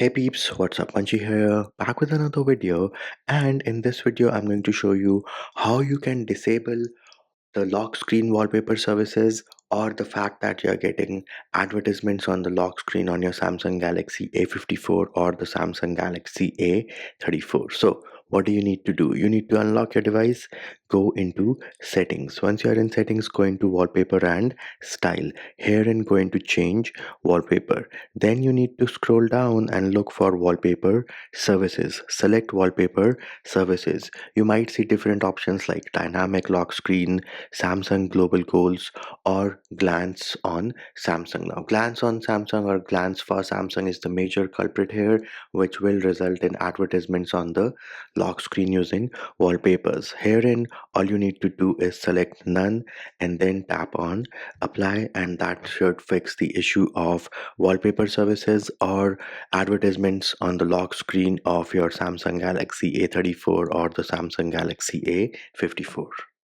Hey peeps, what's up? Manchi here, back with another video. And in this video, I'm going to show you how you can disable the lock screen wallpaper services or the fact that you're getting advertisements on the lock screen on your Samsung Galaxy A54 or the Samsung Galaxy A34. So what do you need to do? You need to unlock your device, go into settings. Once you're in settings, go into wallpaper and style. Herein go into change wallpaper. Then you need to scroll down and look for wallpaper services. Select wallpaper services. You might see different options like dynamic lock screen, Samsung Global Goals, or Glance on Samsung. Now, Glance on Samsung or Glance for Samsung is the major culprit here, which will result in advertisements on the lock screen using wallpapers. Herein, all you need to do is select none and then tap on apply, and that should fix the issue of wallpaper services or advertisements on the lock screen of your Samsung Galaxy A34 or the Samsung Galaxy A54.